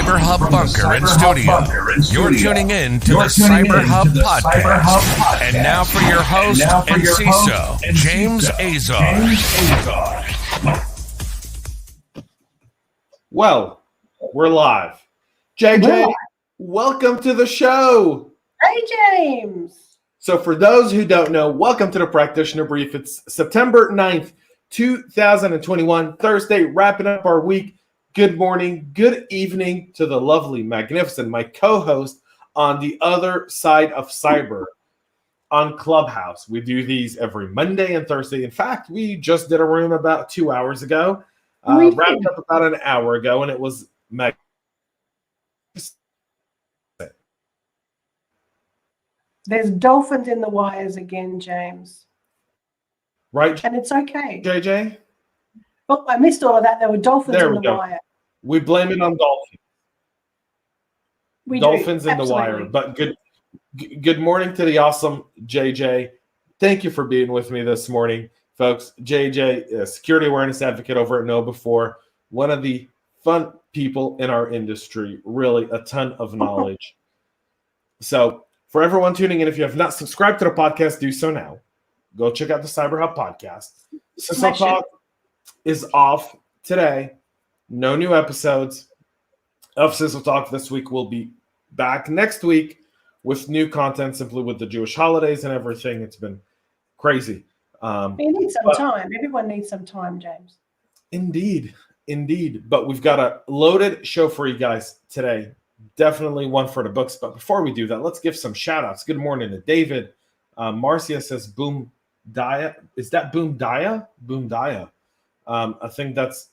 CyberHub bunker and studio. You're tuning in to the CyberHub podcast. And now for your host and CISO, James Azar. Well, we're live. JJ, welcome to the show. Hey, James. So for those who don't know, welcome to the Practitioner Brief. It's September 9th, 2021, Thursday, wrapping up our week. Good morning, good evening to the lovely, magnificent, my co-host on the other side of cyber on Clubhouse. We do these every Monday and Thursday. In fact, we just did a room about 2 hours ago, wrapped up about an hour ago, and it was magnificent. There's dolphins in the wires again, James. Right? And it's okay. JJ? Oh, I missed all of that. There were dolphins in the wire. We blame it on dolphins. Dolphins in the wire. But good morning to the awesome JJ. Thank you for being with me this morning, folks. JJ, security awareness advocate over at KnowBe4, one of the fun people in our industry, really a ton of knowledge. So for everyone tuning in, if you have not subscribed to the podcast, do so now. Go check out the CyberHub podcast. CISO Talk is off today. No new episodes of CISO Talk this week. We'll be back next week with new content, simply with the Jewish holidays and everything. It's been crazy. You need some time. Everyone needs some time, James. Indeed. But we've got a loaded show for you guys today. Definitely one for the books. But before we do that, let's give some shout outs. Good morning to David. Marcia says Boom Dia. Is that Boom Dia? Boom Dia. I think that's,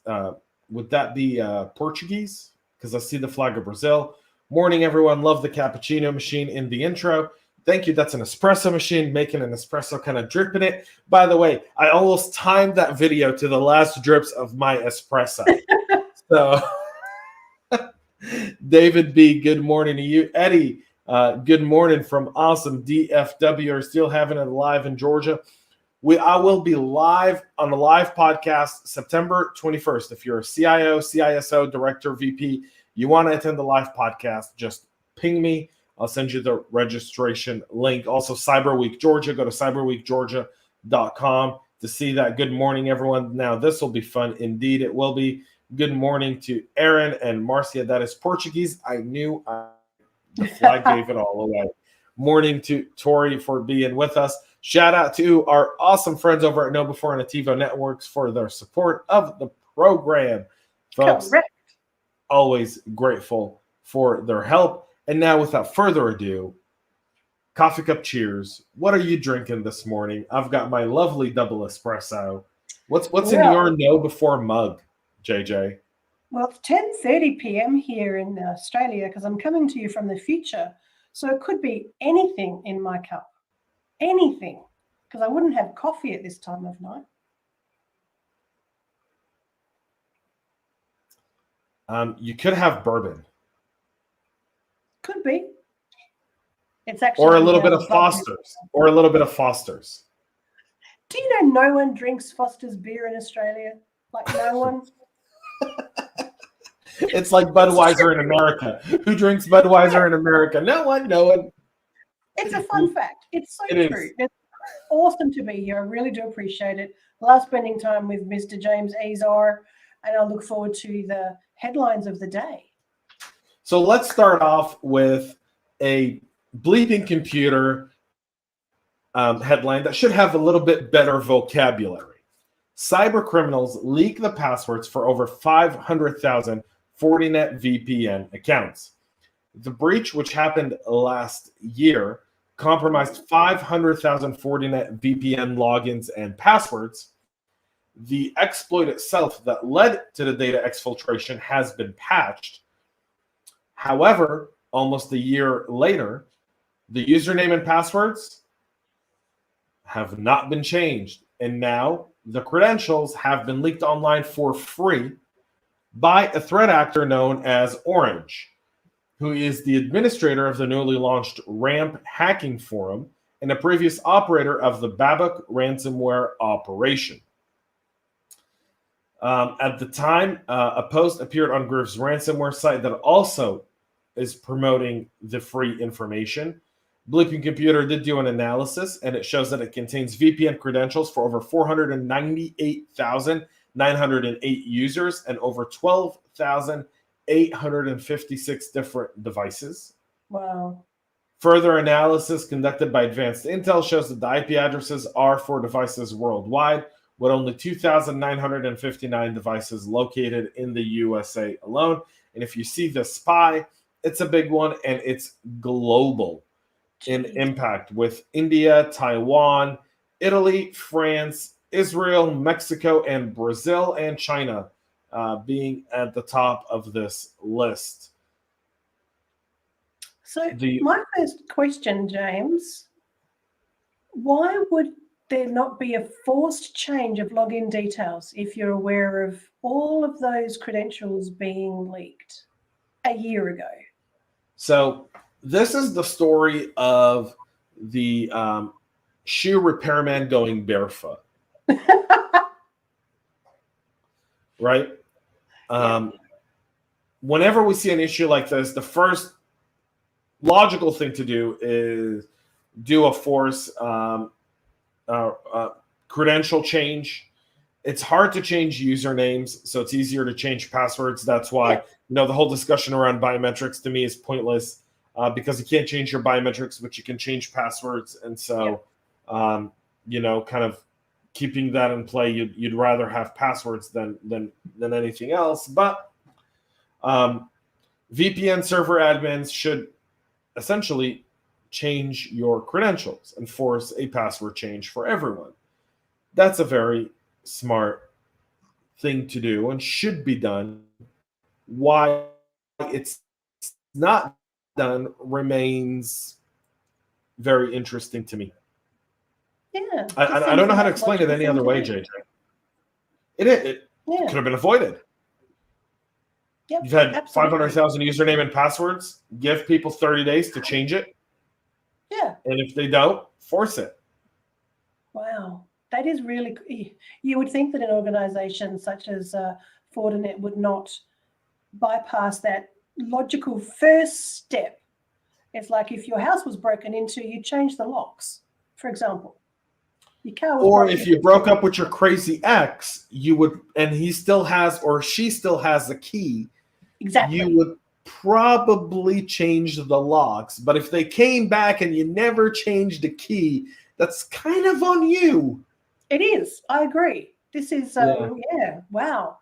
would that be Portuguese? Because I see the flag of Brazil. Morning, everyone. Love the cappuccino machine in the intro. Thank you. That's an espresso machine, making an espresso, kind of dripping it. By the way, I almost timed that video to the last drips of my espresso. So, David B., good morning to you. Eddie, good morning from awesome DFW. Are still having it live in Georgia. I will be live on a live podcast September 21st. If you're a CIO, CISO, director, VP, you want to attend the live podcast, just ping me. I'll send you the registration link. Also, Cyber Week Georgia. Go to cyberweekgeorgia.com to see that. Good morning, everyone. Now, this will be fun. Indeed, it will be. Good morning to Aaron and Marcia. That is Portuguese. I knew the flag gave it all away. Morning to Tori for being with us. Shout out to our awesome friends over at KnowBe4 and Ativo Networks for their support of the program. Folks, correct. Always grateful for their help. And now, without further ado, coffee cup cheers. What are you drinking this morning? I've got my lovely double espresso. What's in your KnowBe4 mug, JJ? Well, it's 10:30 p.m. here in Australia because I'm coming to you from the future. So it could be anything in my cup. Anything, because I wouldn't have coffee at this time of night. You could have bourbon. Could be. It's actually or a little bit of Foster's. Or a little bit of Foster's. Do you know no one drinks Foster's beer in Australia? Like no one. It's like Budweiser in America. Who drinks Budweiser in America? No one. It's a fun fact. It's so true. It's awesome to be here. I really do appreciate it. Love spending time with Mr. James Azar, and I look forward to the headlines of the day. So let's start off with a bleeping computer headline that should have a little bit better vocabulary. Cyber criminals leak the passwords for over 500,000 Fortinet VPN accounts. The breach, which happened last year, compromised 500,000 Fortinet VPN logins and passwords. The exploit itself that led to the data exfiltration has been patched. However, almost a year later, the username and passwords have not been changed. And now the credentials have been leaked online for free by a threat actor known as Orange, who is the administrator of the newly launched RAMP hacking forum and a previous operator of the Babok ransomware operation. At the time, a post appeared on Griff's ransomware site that also is promoting the free information. Bleeping Computer did do an analysis, and it shows that it contains VPN credentials for over 498,908 users and over 12,856 different devices. Wow. Further analysis conducted by Advanced Intel shows that the IP addresses are for devices worldwide, with only 2,959 devices located in the USA alone. And if you see the SPY, it's a big one, and it's global in impact, with India, Taiwan, Italy, France, Israel, Mexico, and Brazil, and China being at the top of this list. So my first question, James, why would there not be a forced change of login details if you're aware of all of those credentials being leaked a year ago? So this is the story of the shoe repairman going barefoot. Right? Whenever we see an issue like this, the first logical thing to do is do a force credential change. It's hard to change usernames, so it's easier to change passwords. That's why the whole discussion around biometrics to me is pointless, because you can't change your biometrics, but you can change passwords. And so, kind of keeping that in play, you'd rather have passwords than anything else. But VPN server admins should essentially change your credentials and force a password change for everyone. That's a very smart thing to do and should be done. Why it's not done remains very interesting to me. Yeah. I don't know how to explain it any other way, JJ. It could have been avoided. Yep, You've had absolutely. 500,000 username and passwords. Give people 30 days to change it. Yeah. And if they don't, force it. Wow. That is really, you would think that an organization such as Fortinet would not bypass that logical first step. It's like if your house was broken into, you change the locks, for example. Your car was or broken if you broke up with your crazy ex, you would, and he still has, or she still has the key. Exactly. You would probably change the locks. But if they came back and you never changed the key, that's kind of on you. It is. I agree. This is, wow.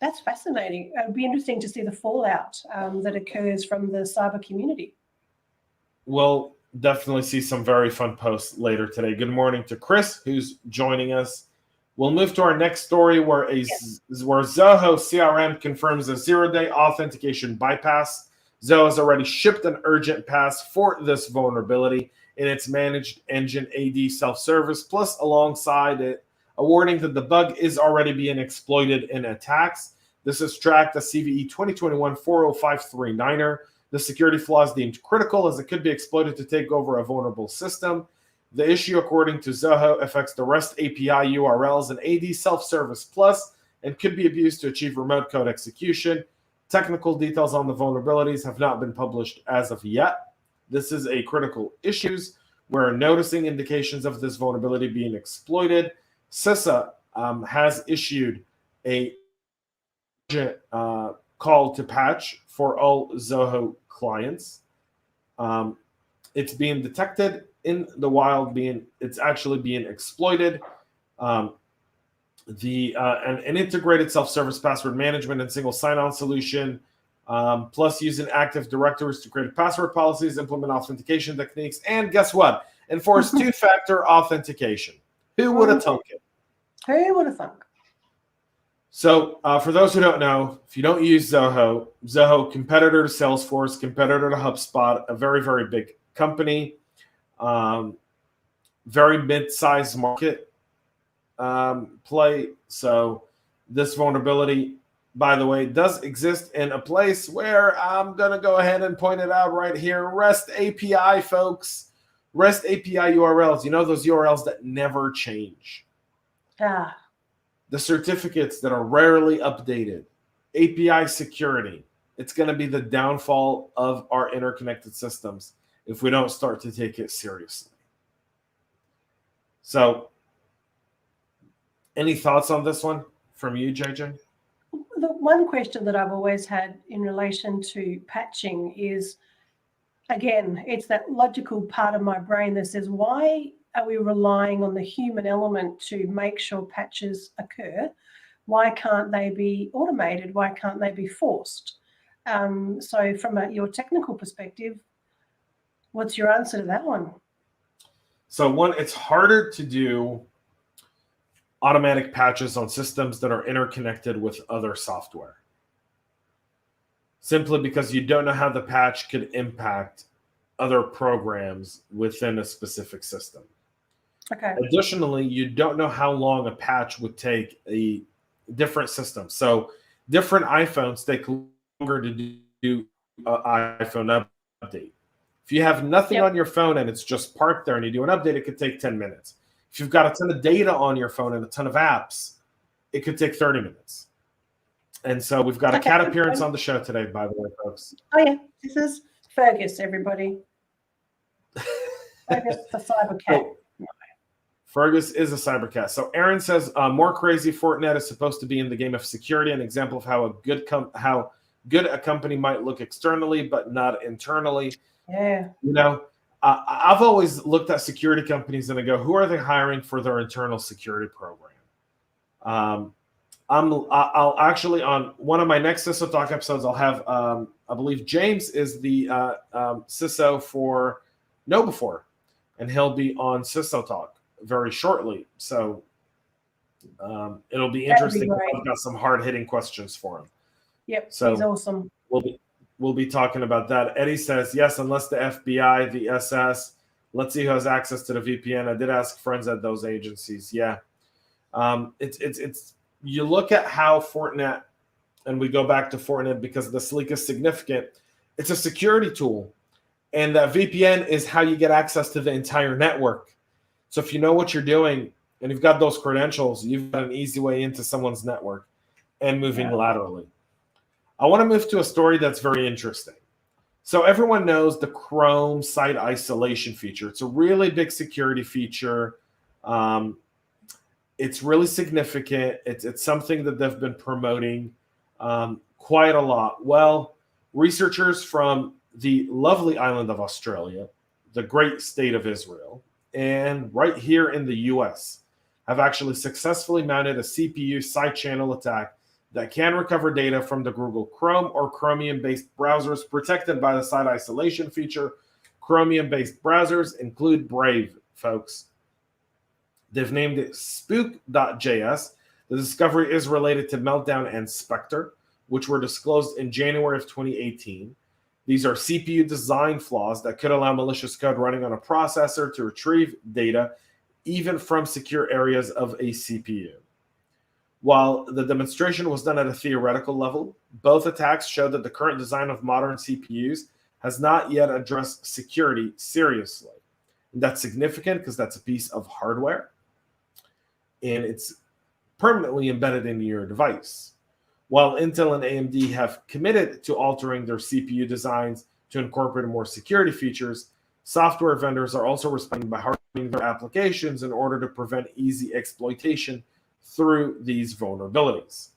That's fascinating. It would be interesting to see the fallout that occurs from the cyber community. We'll definitely see some very fun posts later today. Good morning to Chris, who's joining us. We'll move to our next story where where Zoho CRM confirms a zero-day authentication bypass. Zoho has already shipped an urgent pass for this vulnerability in its managed engine AD self-service, plus alongside it, a warning that the bug is already being exploited in attacks. This is tracked as CVE 2021-40539er. The security flaw is deemed critical as it could be exploited to take over a vulnerable system. The issue, according to Zoho, affects the REST API URLs and AD self-service plus and could be abused to achieve remote code execution. Technical details on the vulnerabilities have not been published as of yet. This is a critical issue. We're noticing indications of this vulnerability being exploited. CISO has issued a call to patch for all Zoho clients. It's being detected in the wild, it's actually being exploited. An integrated self-service password management and single sign-on solution, plus using Active Directories to create password policies, implement authentication techniques, and guess what? Enforce two-factor authentication. Who would have thunk it? Who would have thunk? So for those who don't know, if you don't use Zoho, competitor to Salesforce, competitor to HubSpot, a very, very big company, very mid-sized market play. So this vulnerability, by the way, does exist in a place where I'm going to go ahead and point it out right here. REST API, folks. REST API URLs. You know those URLs that never change. the certificates that are rarely updated, API security. It's going to be the downfall of our interconnected systems if we don't start to take it seriously. So, any thoughts on this one from you, JJ? The one question that I've always had in relation to patching is, again, it's that logical part of my brain that says, why are we relying on the human element to make sure patches occur? Why can't they be automated? Why can't they be forced? So from your technical perspective, what's your answer to that one? So one, it's harder to do automatic patches on systems that are interconnected with other software, simply because you don't know how the patch could impact other programs within a specific system. Okay. Additionally, you don't know how long a patch would take a different system. So different iPhones take longer to do an iPhone update. If you have nothing on your phone and it's just parked there and you do an update, it could take 10 minutes. If you've got a ton of data on your phone and a ton of apps, it could take 30 minutes. And so we've got a cat appearance on the show today, by the way, folks. Oh, yeah. This is Fergus, everybody. Fergus, the cyber cat. Fergus is a cyber cat. So Aaron says, more crazy, Fortinet is supposed to be in the game of security, an example of how good a company might look externally, but not internally. Yeah. You know, I've always looked at security companies and I go, who are they hiring for their internal security program? I'll actually, on one of my next CISO Talk episodes, I'll have, I believe James is the CISO for KnowBe4, and he'll be on CISO Talk very shortly. So it'll be interesting. I've got some hard-hitting questions for him. Yep, so he's awesome. We'll be talking about that. Eddie says, yes, unless the FBI, the SS, let's see who has access to the VPN. I did ask friends at those agencies. Yeah. It's you look at how Fortinet, and we go back to Fortinet because the sleek is significant. It's a security tool. And that VPN is how you get access to the entire network. So if you know what you're doing and you've got those credentials, you've got an easy way into someone's network and moving laterally. I want to move to a story that's very interesting. So everyone knows the Chrome site isolation feature. It's a really big security feature. It's really significant. It's something that they've been promoting quite a lot. Well, researchers from the lovely island of Australia, the great state of Israel, and right here in the US have actually successfully mounted a CPU side channel attack that can recover data from the Google Chrome or Chromium-based browsers protected by the site isolation feature. Chromium-based browsers include Brave, folks. They've named it spook.js. The discovery is related to Meltdown and Spectre, which were disclosed in January of 2018. These are CPU design flaws that could allow malicious code running on a processor to retrieve data, even from secure areas of a CPU. While the demonstration was done at a theoretical level, both attacks showed that the current design of modern CPUs has not yet addressed security seriously. And that's significant because that's a piece of hardware and it's permanently embedded in your device. While Intel and AMD have committed to altering their CPU designs to incorporate more security features, software vendors are also responding by hardening their applications in order to prevent easy exploitation through these vulnerabilities.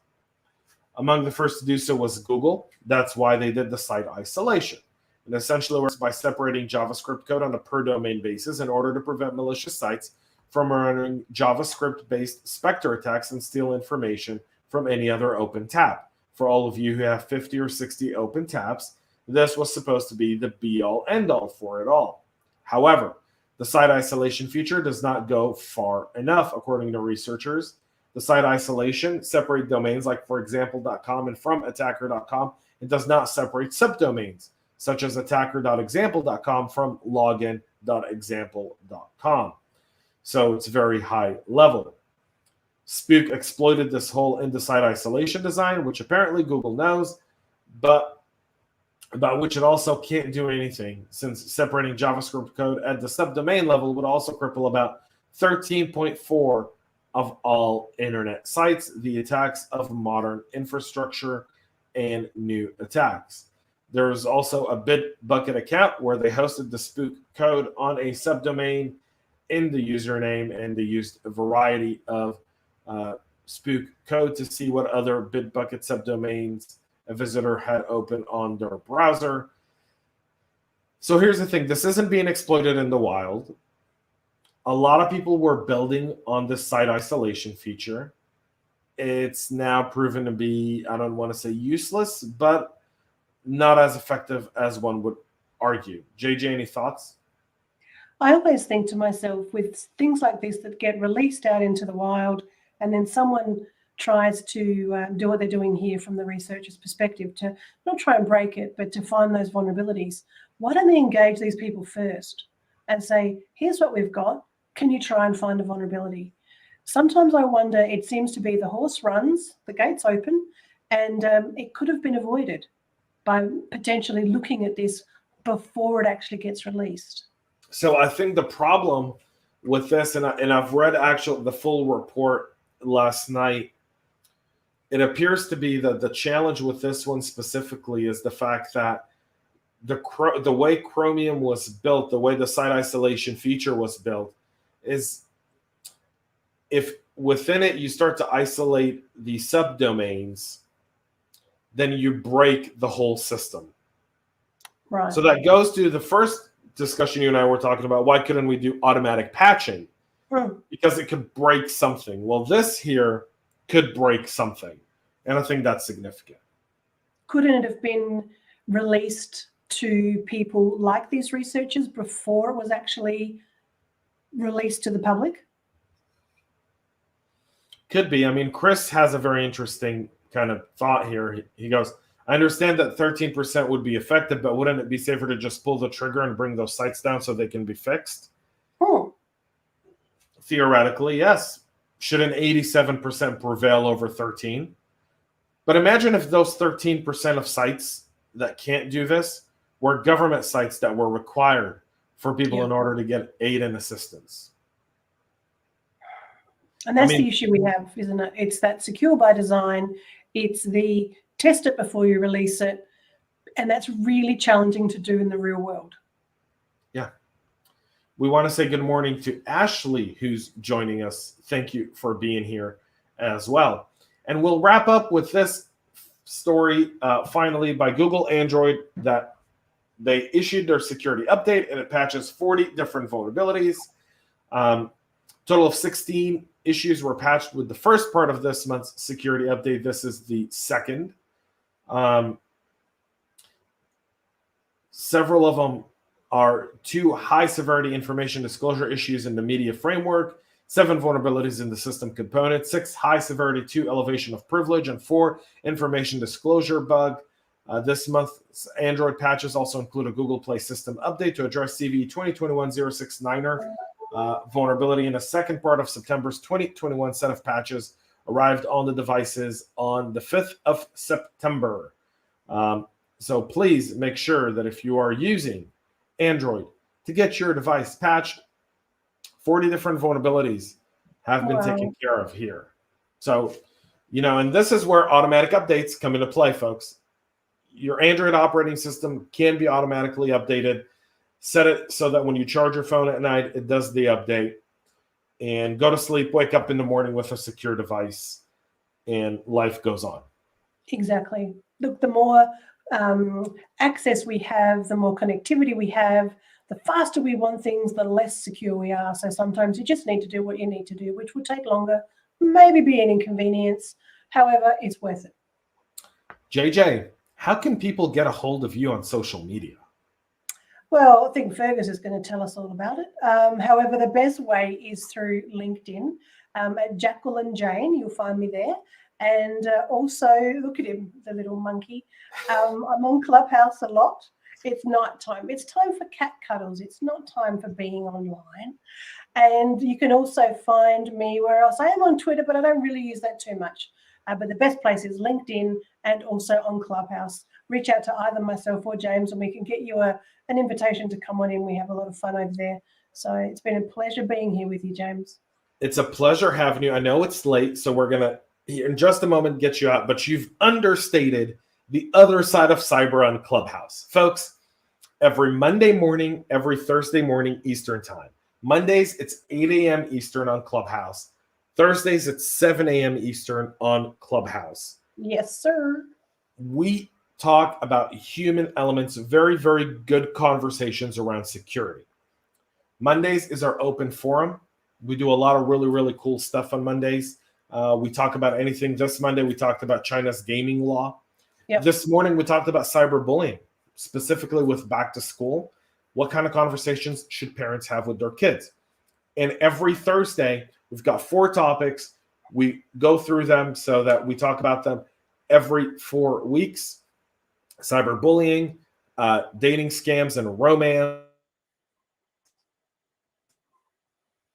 Among the first to do so was Google. That's why they did the site isolation. And essentially works by separating JavaScript code on a per domain basis in order to prevent malicious sites from running JavaScript-based Spectre attacks and steal information from any other open tab. For all of you who have 50 or 60 open tabs, this was supposed to be the be-all, end-all for it all. However, the site isolation feature does not go far enough, according to researchers. The site isolation separates domains like for example.com and from attacker.com. It does not separate subdomains, such as attacker.example.com from login.example.com. So it's very high level. Spook exploited this hole in the site isolation design, which apparently Google knows, but about which it also can't do anything, since separating JavaScript code at the subdomain level would also cripple about 13.4 of all internet sites, the attacks of modern infrastructure, and new attacks. There was also a Bitbucket account where they hosted the spook code on a subdomain in the username, and they used a variety of spook code to see what other Bitbucket subdomains a visitor had open on their browser. So here's the thing. This isn't being exploited in the wild. A lot of people were building on this site isolation feature. It's now proven to be, I don't want to say useless, but not as effective as one would argue. JJ, any thoughts? I always think to myself, with things like this that get released out into the wild, and then someone tries to do what they're doing here from the researcher's perspective, to not try and break it, but to find those vulnerabilities. Why don't they engage these people first and say, here's what we've got. Can you try and find a vulnerability? Sometimes I wonder, it seems to be the horse runs, the gates open, and it could have been avoided by potentially looking at this before it actually gets released. So I think the problem with this, and I've read the full report last night, it appears to be that the challenge with this one specifically is the fact that the way Chromium was built, the way the site isolation feature was built, is if within it you start to isolate the subdomains, then you break the whole system. Right. So that goes to the first discussion you and I were talking about. Why couldn't we do automatic patching? Because it could break something. Well, this here could break something. And I think that's significant. Couldn't it have been released to people like these researchers before it was actually released to the public? Could be. I mean, Chris has a very interesting kind of thought here. He goes, I understand that 13% would be effective, but wouldn't it be safer to just pull the trigger and bring those sites down so they can be fixed? Theoretically, yes. Should an 87% prevail over 13? But imagine if those 13% of sites that can't do this were government sites that were required for people in order to get aid and assistance. And that's the issue we have, isn't it? It's that secure by design. It's the test it before you release it. And that's really challenging to do in the real world. Yeah. We want to say good morning to Ashley, who's joining us. Thank you for being here as well. And we'll wrap up with this story finally by Google Android, that they issued their security update and it patches 40 different vulnerabilities. Total of 16 issues were patched with the first part of this month's security update. This is the second. Several of them are 2 high-severity information disclosure issues in the media framework, 7 vulnerabilities in the system component, 6 high-severity, 2 elevation of privilege, and 4 information disclosure bug. This month's Android patches also include a Google Play system update to address CVE 2021-069er vulnerability, and a second part of September's 2021 set of patches arrived on the devices on the 5th of September. So please make sure that if you are using Android to get your device patched, 40 different vulnerabilities have been taken care of here. So, and this is where automatic updates come into play, folks. Your Android operating system can be automatically updated. Set it so that when you charge your phone at night, it does the update. And go to sleep, wake up in the morning with a secure device, and life goes on. Exactly. Look, the more access we have, the more connectivity we have, the faster we want things, the less secure we are. So sometimes you just need to do what you need to do, which will take longer, maybe be an inconvenience. However, it's worth it. JJ, how can people get a hold of you on social media? Well, I think Fergus is going to tell us all about it. However, the best way is through LinkedIn. At Jacqueline Jayne, you'll find me there. And also, look at him, the little monkey. I'm on Clubhouse a lot. It's nighttime. It's time for cat cuddles. It's not time for being online. And you can also find me where else. I am on Twitter, but I don't really use that too much. But the best place is LinkedIn and also on Clubhouse. Reach out to either myself or James, and we can get you an invitation to come on in. We have a lot of fun over there. So it's been a pleasure being here with you, James. It's a pleasure having you. I know it's late, so we're going to, in just a moment, get you out, but you've understated the other side of cyber on Clubhouse. Folks, every Monday morning, every Thursday morning, Eastern time. Mondays, it's 8 a.m. Eastern on Clubhouse. Thursdays, it's 7 a.m. Eastern on Clubhouse. Yes, sir. We talk about human elements, very, very good conversations around security. Mondays is our open forum. We do a lot of really, really cool stuff on Mondays. We talk about anything. This Monday, we talked about China's gaming law. Yep. This morning, we talked about cyberbullying, specifically with back to school. What kind of conversations should parents have with their kids? And every Thursday, we've got 4 topics. We go through them so that we talk about them every 4 weeks. Cyberbullying, dating scams and romance.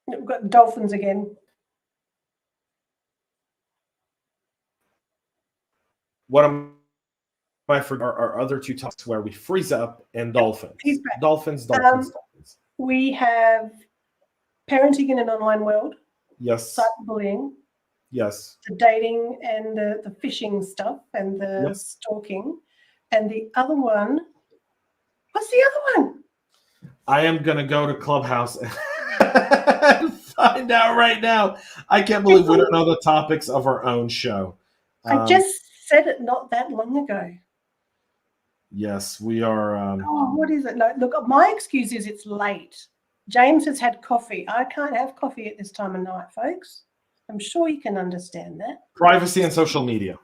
We've got dolphins again. What am I for our other 2 topics where we freeze up and dolphins. Dolphins. We have parenting in an online world. Yes. Cyberbullying. Yes. The dating and the phishing stuff and the stalking. And the other one, what's the other one? I am going to go to Clubhouse and find out right now. I can't believe we don't know the topics of our own show. I just said it not that long ago. Yes, we are. What is it? No, look, my excuse is it's late. James has had coffee. I can't have coffee at this time of night, folks. I'm sure you can understand that. Privacy and social media.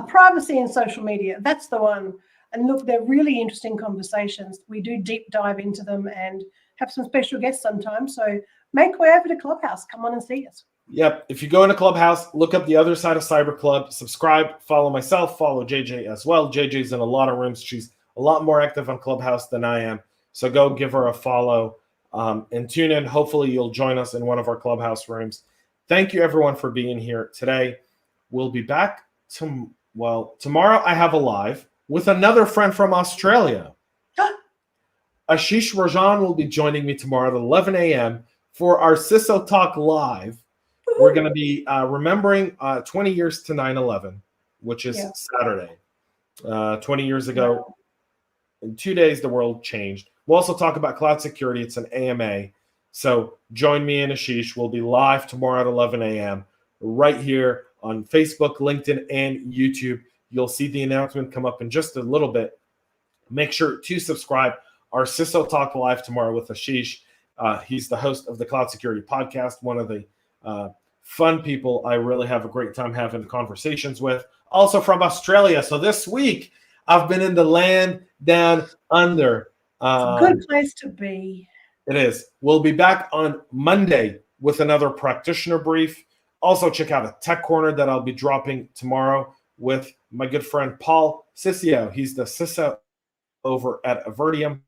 Privacy and social media. That's the one. And look, they're really interesting conversations. We do deep dive into them and have some special guests sometimes. So make way over to Clubhouse. Come on and see us. Yep. If you go into Clubhouse, look up the other side of Cyber Club, subscribe, follow myself, follow JJ as well. JJ's in a lot of rooms. She's a lot more active on Clubhouse than I am. So go give her a follow and tune in. Hopefully you'll join us in one of our Clubhouse rooms. Thank you everyone for being here today. We'll be back tomorrow. I have a live with another friend from Australia. Ashish Rajan will be joining me tomorrow at 11 a.m. for our CISO Talk Live. We're going to be remembering 20 years to 9/11, which is Saturday. 20 years ago, in 2 days, the world changed. We'll also talk about cloud security. It's an AMA. So join me and Ashish. We'll be live tomorrow at 11 a.m. right here on Facebook, LinkedIn, and YouTube. You'll see the announcement come up in just a little bit. Make sure to subscribe. Our CISO Talk Live tomorrow with Ashish. He's the host of the Cloud Security Podcast, one of the fun people I really have a great time having conversations with. Also from Australia. So this week, I've been in the land down under. It's a good place to be. It is. We'll be back on Monday with another practitioner brief. Also, check out a tech corner that I'll be dropping tomorrow with my good friend Paul Ciccio. He's the CISO over at Avertium.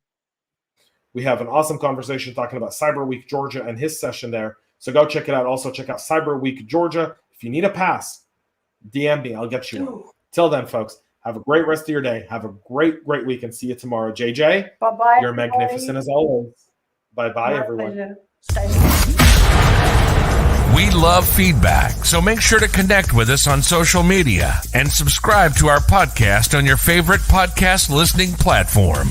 We have an awesome conversation talking about Cyber Week Georgia and his session there. So go check it out. Also, check out Cyber Week Georgia. If you need a pass, DM me. I'll get you one. Till then, folks, have a great rest of your day. Have a great, great week and see you tomorrow. JJ, bye-bye. You're magnificent as always. Bye-bye, everyone. We love feedback, so make sure to connect with us on social media and subscribe to our podcast on your favorite podcast listening platform.